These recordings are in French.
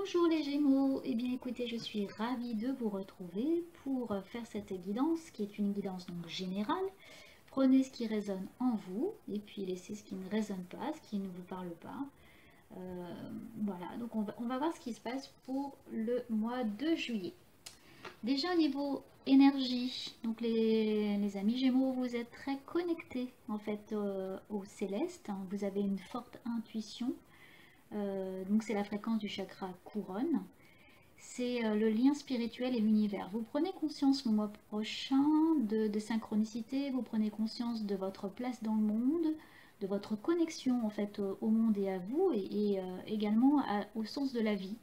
Bonjour les Gémeaux, eh bien écoutez, je suis ravie de vous retrouver pour faire cette guidance qui est une guidance donc générale. Prenez ce qui résonne en vous et puis laissez ce qui ne résonne pas, ce qui ne vous parle pas. Voilà, donc on va voir ce qui se passe pour le mois de juillet. Déjà au niveau énergie, donc les amis Gémeaux, vous êtes très connectés en fait au céleste, hein. Vous avez une forte intuition. Donc c'est la fréquence du chakra couronne. C'est le lien spirituel et l'univers. Vous prenez conscience le mois prochain de synchronicité, vous prenez conscience de votre place dans le monde, de votre connexion en fait au monde et à vous, et également au sens de la vie,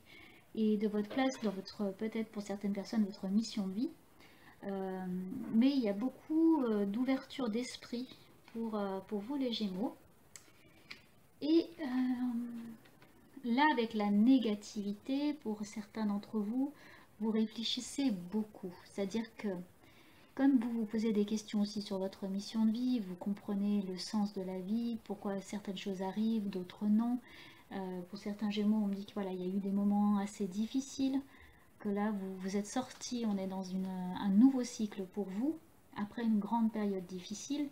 et de votre place dans votre, peut-être pour certaines personnes, votre mission de vie. Mais il y a beaucoup d'ouverture d'esprit pour vous les Gémeaux. Et là, avec la négativité, pour certains d'entre vous, vous réfléchissez beaucoup. C'est-à-dire que, comme vous vous posez des questions aussi sur votre mission de vie, vous comprenez le sens de la vie, pourquoi certaines choses arrivent, d'autres non. Pour certains Gémeaux, on me dit que voilà, il y a eu des moments assez difficiles, que là, vous êtes sortis, on est dans un nouveau cycle pour vous, après une grande période difficile,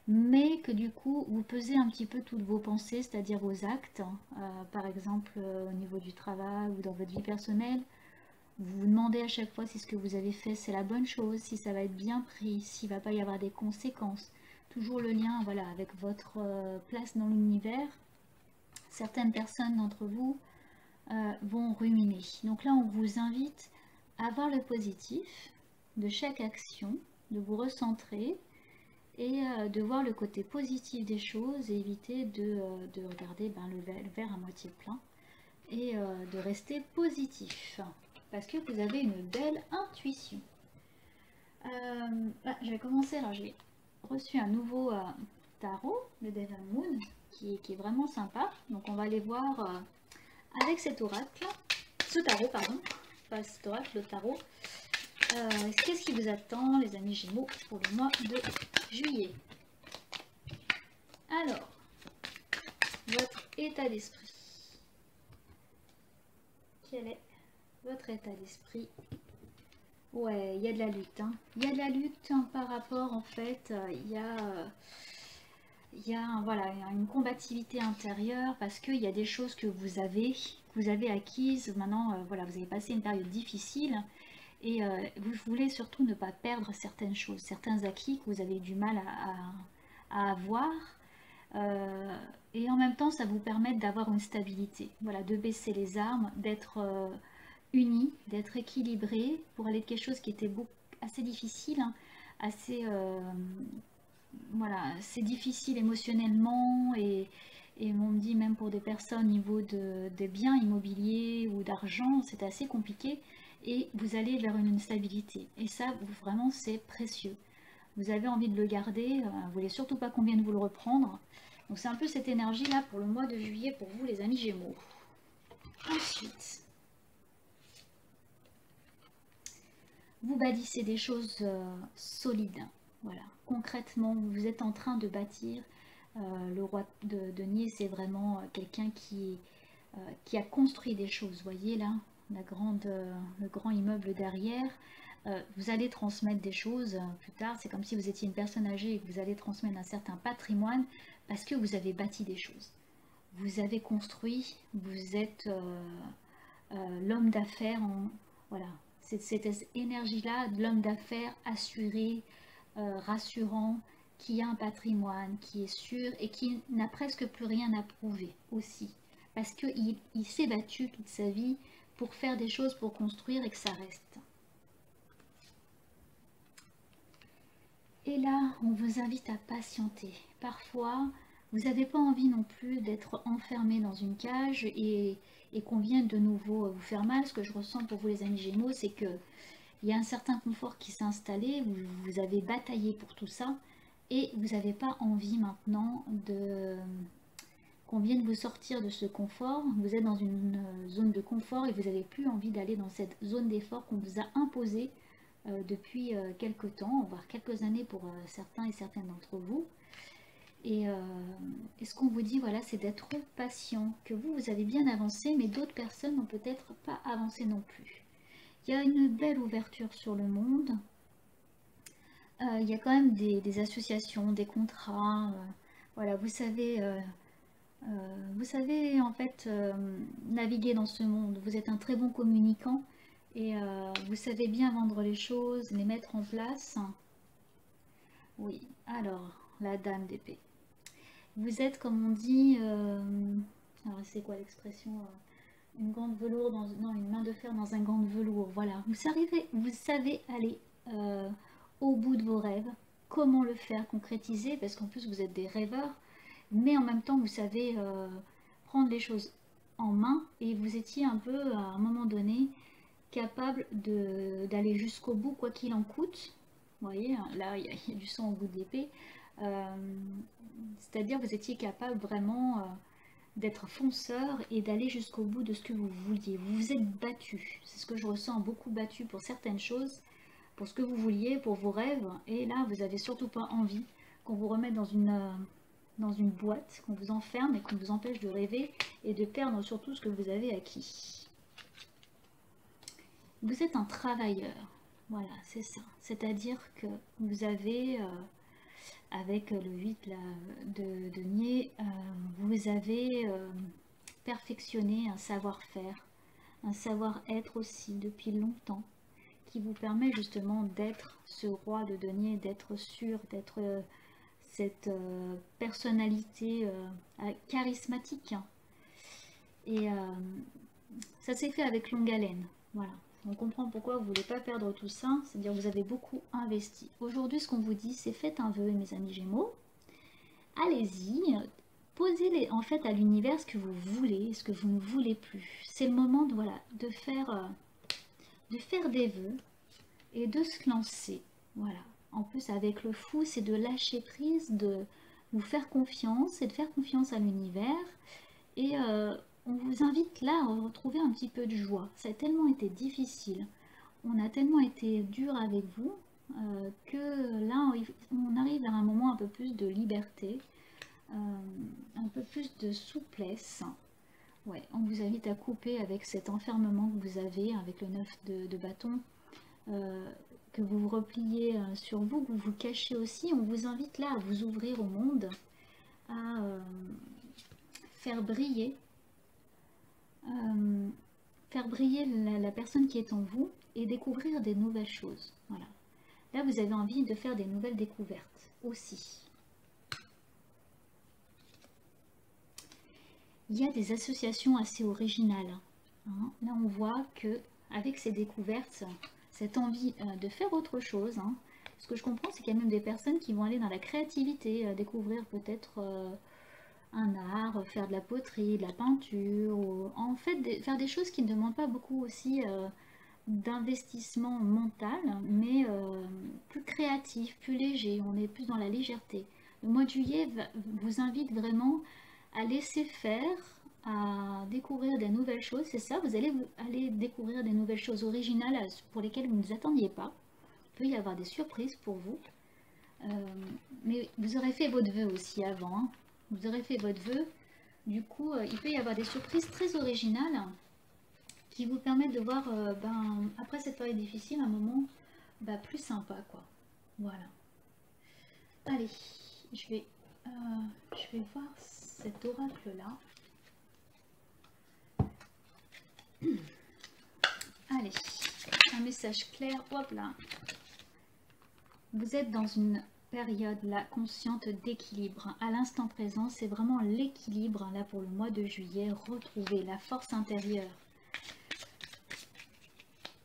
mais que du coup vous pesez un petit peu toutes vos pensées, c'est-à-dire vos actes, par exemple au niveau du travail ou dans votre vie personnelle. Vous vous demandez à chaque fois si ce que vous avez fait c'est la bonne chose, si ça va être bien pris, s'il ne va pas y avoir des conséquences. Toujours le lien voilà, avec votre place dans l'univers. Certaines personnes d'entre vous vont ruminer. Donc là on vous invite à voir le positif de chaque action, de vous recentrer et de voir le côté positif des choses et éviter de regarder le verre à moitié plein et de rester positif parce que vous avez une belle intuition. Je vais commencer. Alors j'ai reçu un nouveau tarot, le Devil Moon, qui est vraiment sympa. Donc on va aller voir avec cet oracle, ce tarot pardon, pas cet oracle, le tarot. Qu'est-ce qui vous attend les amis Gémeaux pour le mois de juillet? Alors, votre état d'esprit. Quel est votre état d'esprit? Ouais, il y a de la lutte. Hein. Il y a de la lutte par rapport, en fait, voilà, il y a une combativité intérieure parce qu'il y a des choses que vous avez acquises. Maintenant, voilà, vous avez passé une période difficile et vous voulez surtout ne pas perdre certaines choses, certains acquis que vous avez du mal à avoir. Et en même temps, ça vous permet d'avoir une stabilité, voilà, de baisser les armes, d'être unis, d'être équilibré pour aller de quelque chose qui était assez difficile, hein, assez, voilà, c'est difficile émotionnellement et on me dit même pour des personnes au niveau des biens immobiliers ou d'argent, c'est assez compliqué et vous allez vers une stabilité. Et ça, vraiment, c'est précieux. Vous avez envie de le garder, vous voulez surtout pas qu'on vienne vous le reprendre. Donc c'est un peu cette énergie-là pour le mois de juillet pour vous les amis Gémeaux. Ensuite, vous bâtissez des choses solides. Voilà, concrètement, vous êtes en train de bâtir. Le roi de denier, c'est vraiment quelqu'un qui a construit des choses. Vous voyez là, le grand immeuble derrière. Vous allez transmettre des choses plus tard. C'est comme si vous étiez une personne âgée et que vous allez transmettre un certain patrimoine parce que vous avez bâti des choses. Vous avez construit, vous êtes l'homme d'affaires. Voilà, c'est cette énergie-là de l'homme d'affaires assuré, rassurant, qui a un patrimoine, qui est sûr et qui n'a presque plus rien à prouver aussi. Parce qu'il s'est battu toute sa vie pour faire des choses, pour construire et que ça reste. Et là, on vous invite à patienter. Parfois, vous n'avez pas envie non plus d'être enfermé dans une cage et qu'on vienne de nouveau vous faire mal. Ce que je ressens pour vous les amis Gémeaux, c'est qu'il y a un certain confort qui s'est installé, vous avez bataillé pour tout ça et vous n'avez pas envie maintenant qu'on vienne vous sortir de ce confort. Vous êtes dans une zone de confort et vous n'avez plus envie d'aller dans cette zone d'effort qu'on vous a imposée depuis quelques temps, voire quelques années pour certains et certaines d'entre vous. Et ce qu'on vous dit, voilà, c'est d'être patient, que vous avez bien avancé, mais d'autres personnes n'ont peut-être pas avancé non plus. Il y a une belle ouverture sur le monde. Il y a quand même des associations, des contrats. Voilà, vous savez en fait naviguer dans ce monde. Vous êtes un très bon communicant et vous savez bien vendre les choses, les mettre en place. Oui, alors, la dame d'épée. Vous êtes, comme on dit, alors c'est quoi l'expression une gant de velours dans, non, une main de fer dans un gant de velours. Voilà, vous savez aller au bout de vos rêves, comment le faire concrétiser, parce qu'en plus vous êtes des rêveurs, mais en même temps vous savez prendre les choses en main et vous étiez un peu à un moment donné capable d'aller jusqu'au bout quoi qu'il en coûte. Vous voyez, là il y a du sang au bout de l'épée. C'est-à-dire vous étiez capable vraiment d'être fonceur et d'aller jusqu'au bout de ce que vous vouliez. Vous vous êtes battu, c'est ce que je ressens, beaucoup battu pour certaines choses, pour ce que vous vouliez, pour vos rêves, et là vous n'avez surtout pas envie qu'on vous remette dans une boîte, qu'on vous enferme et qu'on vous empêche de rêver et de perdre surtout ce que vous avez acquis. Vous êtes un travailleur, voilà, c'est ça. C'est-à-dire que vous avez, avec le 8 là, de denier, vous avez perfectionné un savoir-faire, un savoir-être aussi depuis longtemps, qui vous permet justement d'être ce roi de denier, d'être sûr, d'être cette personnalité charismatique. Et ça s'est fait avec longue haleine. Voilà. On comprend pourquoi vous ne voulez pas perdre tout ça, c'est-à-dire que vous avez beaucoup investi. Aujourd'hui, ce qu'on vous dit, c'est faites un vœu, mes amis Gémeaux. Allez-y, posez en fait à l'univers ce que vous voulez, ce que vous ne voulez plus. C'est le moment de, voilà, de faire des vœux et de se lancer. Voilà. En plus, avec le fou, c'est de lâcher prise, de vous faire confiance et de faire confiance à l'univers. Et on vous invite là à retrouver un petit peu de joie. Ça a tellement été difficile, on a tellement été dur avec vous que là on arrive à un moment un peu plus de liberté, un peu plus de souplesse. Ouais, on vous invite à couper avec cet enfermement que vous avez, avec le 9 de bâton, que vous vous repliez sur vous, que vous vous cachez aussi. On vous invite là à vous ouvrir au monde, à faire briller la personne qui est en vous et découvrir des nouvelles choses. Voilà. Là, vous avez envie de faire des nouvelles découvertes aussi. Il y a des associations assez originales. Hein. Là, on voit que avec ces découvertes, cette envie de faire autre chose, hein, ce que je comprends, c'est qu'il y a même des personnes qui vont aller dans la créativité, découvrir peut-être un art, faire de la poterie, de la peinture, ou en fait faire des choses qui ne demandent pas beaucoup aussi d'investissement mental, mais plus créatif, plus léger, on est plus dans la légèreté. Le mois de juillet vous invite vraiment à laisser faire, à découvrir des nouvelles choses, c'est ça, vous allez aller découvrir des nouvelles choses originales pour lesquelles vous ne vous attendiez pas. Il peut y avoir des surprises pour vous, mais vous aurez fait votre vœu aussi avant, hein. Vous aurez fait votre vœu, du coup il peut y avoir des surprises très originales qui vous permettent de voir après cette période difficile un moment plus sympa quoi. Voilà. Allez, je vais voir cet oracle là. Allez, un message clair, hop là. Vous êtes dans une période là consciente d'équilibre. À l'instant présent, c'est vraiment l'équilibre là pour le mois de juillet. Retrouver la force intérieure.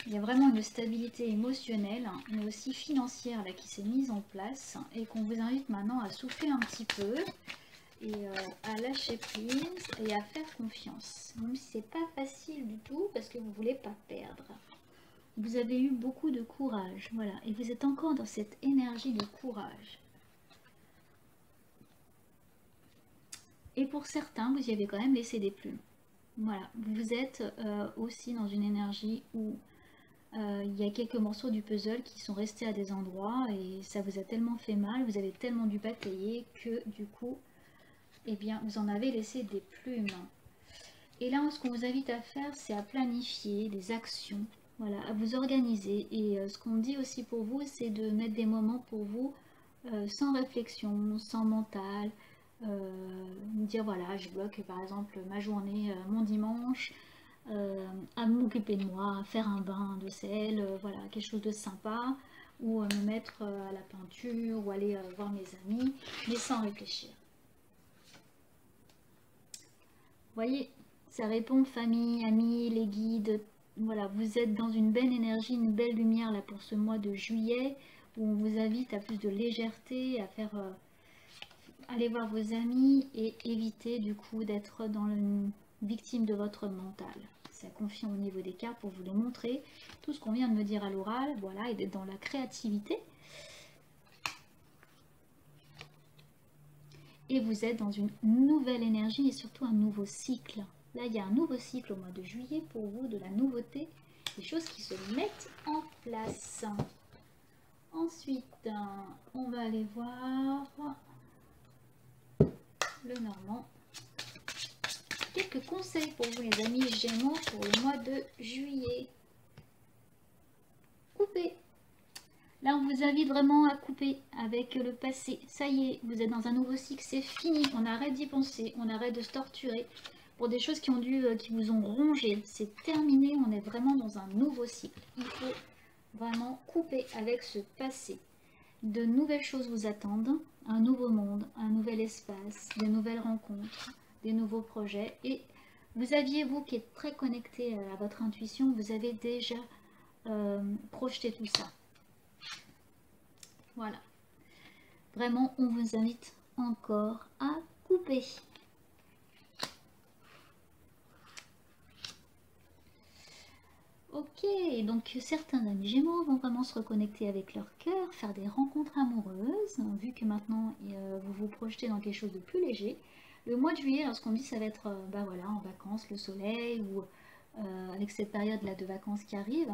Il y a vraiment une stabilité émotionnelle, mais aussi financière là, qui s'est mise en place et qu'on vous invite maintenant à souffler un petit peu et à lâcher prise et à faire confiance. Même si c'est pas facile du tout parce que vous ne voulez pas perdre. Vous avez eu beaucoup de courage, voilà, et vous êtes encore dans cette énergie de courage. Et pour certains, vous y avez quand même laissé des plumes. Voilà, vous êtes aussi dans une énergie où Il y a quelques morceaux du puzzle qui sont restés à des endroits et ça vous a tellement fait mal, vous avez tellement dû batailler que du coup, eh bien, vous en avez laissé des plumes. Et là, ce qu'on vous invite à faire, c'est à planifier des actions, voilà, à vous organiser. Et ce qu'on dit aussi pour vous, c'est de mettre des moments pour vous sans réflexion, sans mental. Dire voilà, je bloque par exemple ma journée, mon dimanche, à m'occuper de moi, à faire un bain de sel, voilà, quelque chose de sympa, ou me mettre à la peinture, ou aller voir mes amis, mais sans réfléchir. Vous voyez, ça répond famille, amis, les guides. Voilà, vous êtes dans une belle énergie, une belle lumière là pour ce mois de juillet, où on vous invite à plus de légèreté, à faire aller voir vos amis et éviter du coup d'être dans une victime de votre mental. Ça confie au niveau des cartes pour vous les montrer. Tout ce qu'on vient de me dire à l'oral, voilà, et d'être dans la créativité. Et vous êtes dans une nouvelle énergie et surtout un nouveau cycle. Là, il y a un nouveau cycle au mois de juillet pour vous, de la nouveauté, des choses qui se mettent en place. Ensuite, on va aller voir le Normand. Quelques conseils pour vous les amis Gémeaux pour le mois de juillet. Coupez. Là, on vous invite vraiment à couper avec le passé. Ça y est, vous êtes dans un nouveau cycle, c'est fini. On arrête d'y penser, on arrête de se torturer pour des choses qui vous ont rongé. C'est terminé, on est vraiment dans un nouveau cycle. Il faut vraiment couper avec ce passé. De nouvelles choses vous attendent, un nouveau monde, un nouvel espace, de nouvelles rencontres, des nouveaux projets. Et vous aviez, vous qui êtes très connecté à votre intuition, vous avez déjà projeté tout ça. Voilà. Vraiment, on vous invite encore à couper. Ok, donc certains amis Gémeaux vont vraiment se reconnecter avec leur cœur, faire des rencontres amoureuses, vu que maintenant vous vous projetez dans quelque chose de plus léger. Le mois de juillet, lorsqu'on dit ça va être bah voilà, en vacances, le soleil, ou avec cette période-là de vacances qui arrive,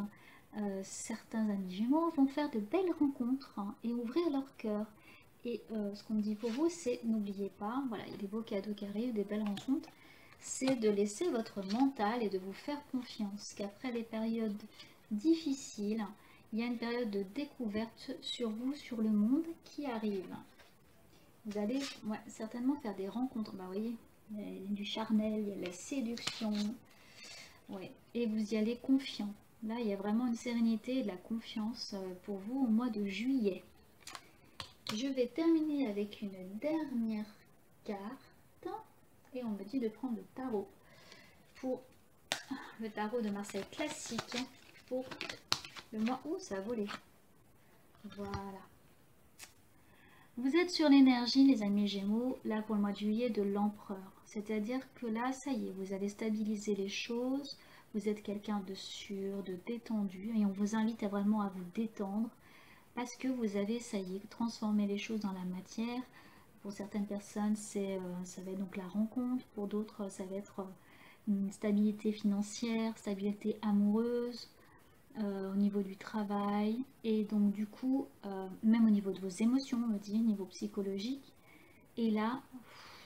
certains amis Gémeaux vont faire de belles rencontres et ouvrir leur cœur. Et ce qu'on me dit pour vous, c'est n'oubliez pas, voilà, il y a des beaux cadeaux qui arrivent, des belles rencontres, c'est de laisser votre mental et de vous faire confiance qu'après les périodes difficiles, il y a une période de découverte sur vous, sur le monde qui arrive. Vous allez certainement faire des rencontres, bah vous voyez, il y a du charnel, il y a de la séduction, ouais, et vous y allez confiant. Là, il y a vraiment une sérénité et de la confiance pour vous au mois de juillet. Je vais terminer avec une dernière carte et on me dit de prendre le tarot pour le tarot de Marseille classique pour le mois où ça a volé. Voilà. Vous êtes sur l'énergie, les amis Gémeaux, là pour le mois de juillet de l'empereur. C'est-à-dire que là, ça y est, vous avez stabilisé les choses, vous êtes quelqu'un de sûr, de détendu et on vous invite vraiment à vous détendre. Parce que vous avez, ça y est, transformé les choses dans la matière. Pour certaines personnes, ça va être donc la rencontre. Pour d'autres, ça va être une stabilité financière, stabilité amoureuse, au niveau du travail. Et donc, du coup, même au niveau de vos émotions, on me dit, au niveau psychologique. Et là,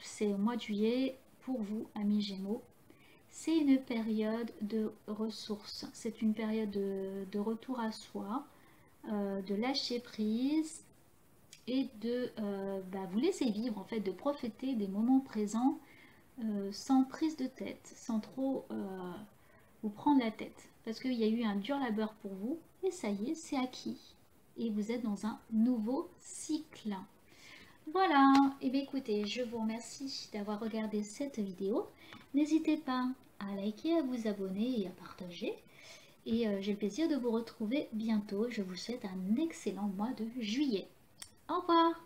c'est au mois de juillet, pour vous, amis Gémeaux. C'est une période de ressources. C'est une période de retour à soi. De lâcher prise et de vous laisser vivre, en fait, de profiter des moments présents sans prise de tête, sans trop vous prendre la tête. Parce qu'il y a eu un dur labeur pour vous et ça y est, c'est acquis. Et vous êtes dans un nouveau cycle. Voilà, et bien écoutez, je vous remercie d'avoir regardé cette vidéo. N'hésitez pas à liker, à vous abonner et à partager. Et j'ai le plaisir de vous retrouver bientôt. Je vous souhaite un excellent mois de juillet. Au revoir!